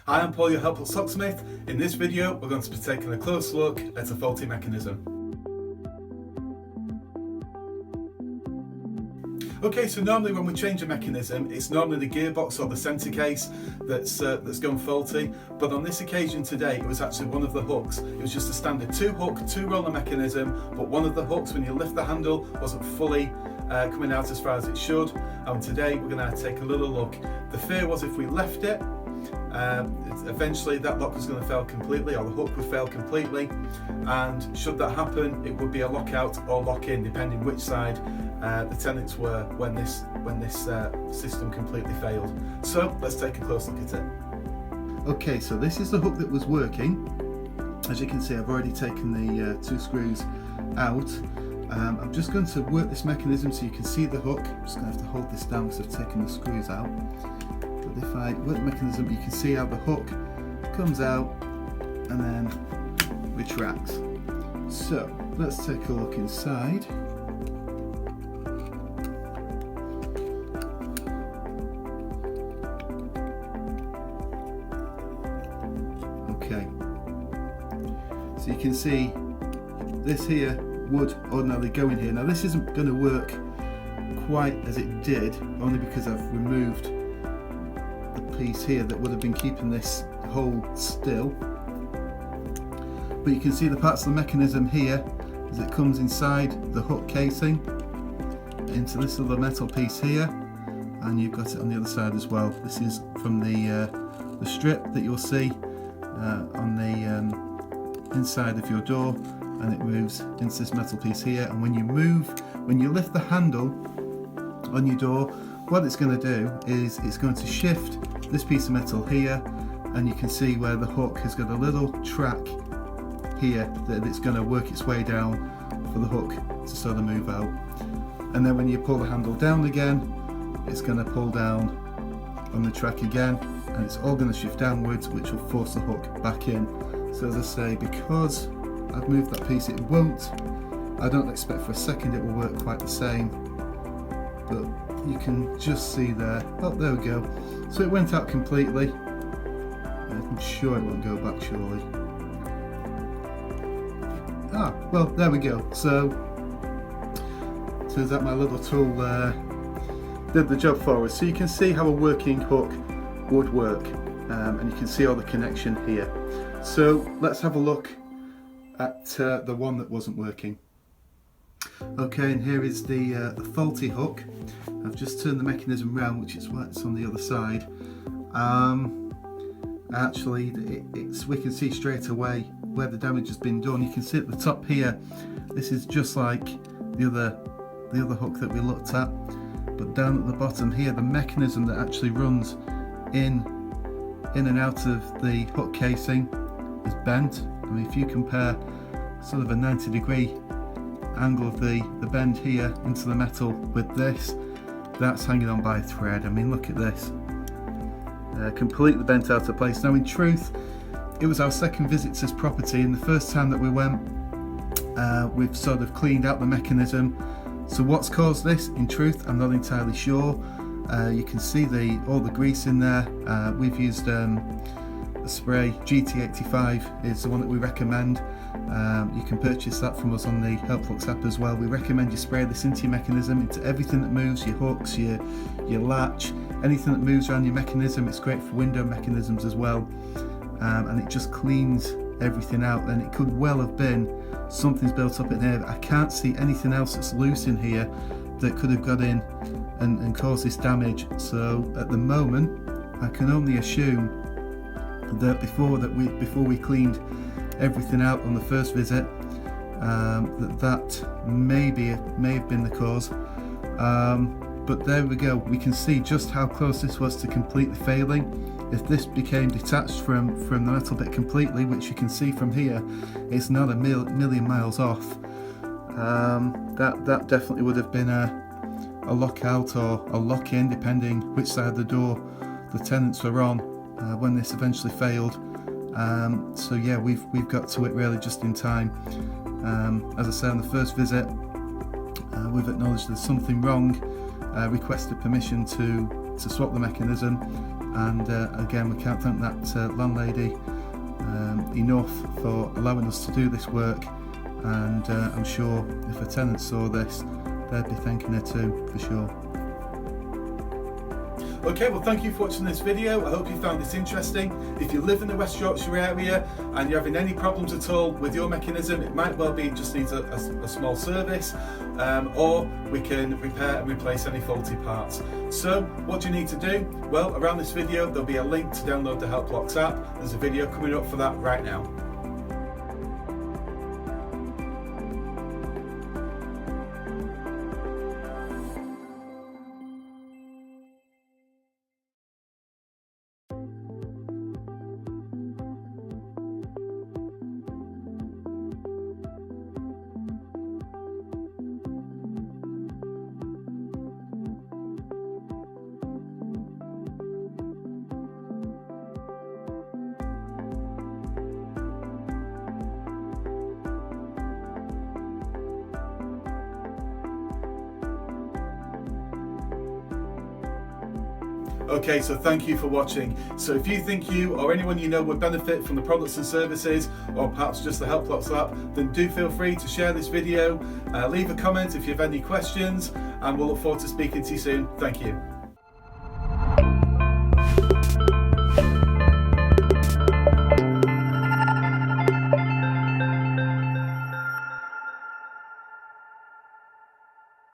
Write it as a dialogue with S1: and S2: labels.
S1: Hi, I'm Paul, your helpful locksmith. In this video, we're going to be taking a close look at a faulty mechanism. Okay, so normally when we change a mechanism, it's normally the gearbox or the centre case that's gone faulty. But on this occasion today, it was actually one of the hooks. It was just a standard 2-hook, 2-roller mechanism, but one of the hooks, when you lift the handle, wasn't fully coming out as far as it should. And today we're going to take a little look. The fear was if we left it, eventually that lock was going to fail completely, or the hook would fail completely, and should that happen, it would be a lockout or lock-in, depending which side the tenants were when this system completely failed. So let's take a close look at it. Okay, so this is the hook that was working. As you can see, I've already taken the 2 screws out. I'm just going to work this mechanism so you can see the hook. I'm just going to have to hold this down because I've taken the screws out. But if I work the mechanism, you can see how the hook comes out and then retracts. So let's take a look inside. Okay, so you can see this here would ordinarily go in here. Now this isn't going to work quite as it did, only because I've removed the piece here that would have been keeping this hole still. But you can see the parts of the mechanism here as it comes inside the hook casing into this little metal piece here, and you've got it on the other side as well. This is from the strip that you'll see on the inside of your door, and it moves into this metal piece here. And when you lift the handle on your door, what it's going to do is it's going to shift this piece of metal here, and you can see where the hook has got a little track here that it's going to work its way down for the hook to sort of move out. And then when you pull the handle down again, it's going to pull down on the track again, and it's all going to shift downwards, which will force the hook back in. So as I say, because I've moved that piece, it won't, I don't expect for a second it will work quite the same, but you can just see there, oh there we go, so it went out completely. I'm sure it won't go back surely. Ah, well there we go. So turns out my little tool did the job for us. So you can see how a working hook would work, and you can see all the connection here. So let's have a look at the one that wasn't working. Okay, and here is the faulty hook. I've just turned the mechanism round, which is why it's on the other side. Actually, we can see straight away where the damage has been done. You can see at the top here, this is just like the other hook that we looked at, but down at the bottom here, the mechanism that actually runs in and out of the hook casing is bent. I mean, if you compare sort of a 90-degree angle of the bend here into the metal with this, that's hanging on by a thread. I mean, look at this, completely bent out of place. Now in truth, it was our second visit to this property, and the first time that we went, we've sort of cleaned out the mechanism. So what's caused this, in truth, I'm not entirely sure. You can see all the grease in there. We've used the spray, GT85 is the one that we recommend. You can purchase that from us on the Helpflux app as well. We recommend you spray this into your mechanism, into everything that moves, your hooks, your latch, anything that moves around your mechanism. It's great for window mechanisms as well, and it just cleans everything out. And it could well have been something's built up in here. I can't see anything else that's loose in here that could have got in and caused this damage. So at the moment, I can only assume that before we cleaned everything out on the first visit, that may have been the cause. But there we go. We can see just how close this was to completely failing. If this became detached from the metal bit completely, which you can see from here, it's not a million miles off. That definitely would have been a lockout or a lock-in, depending which side of the door the tenants were on when this eventually failed. So yeah, we've got to it really just in time. As I say, on the first visit, we've acknowledged there's something wrong, requested permission to swap the mechanism, and again, we can't thank that landlady enough for allowing us to do this work, and I'm sure if a tenant saw this, they'd be thanking her too, for sure. Okay, well, thank you for watching this video. I hope you found this interesting. If you live in the West Yorkshire area and you're having any problems at all with your mechanism, it might well be it just needs a small service, or we can repair and replace any faulty parts. So what do you need to do? Well, around this video there'll be a link to download the Help Blocks app. There's a video coming up for that right now. Okay, so thank you for watching. So if you think you or anyone you know would benefit from the products and services, or perhaps just the Help Blocks app, then do feel free to share this video, leave a comment if you have any questions, and we'll look forward to speaking to you soon. Thank you.